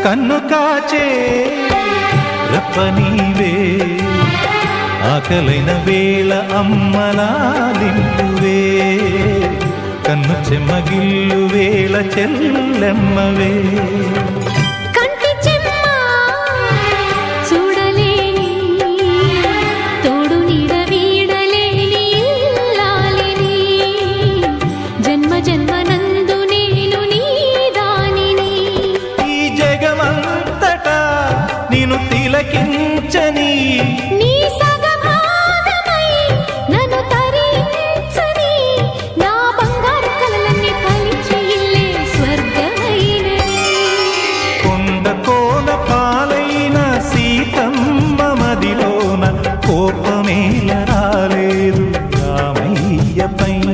కన్ను కాచే రెప్పనీవే ఆకలైన వేళ అమ్మలాలింపువే కన్ను చెమ్మగిల్లు వేళ చెల్లెమ్మవే జన్మ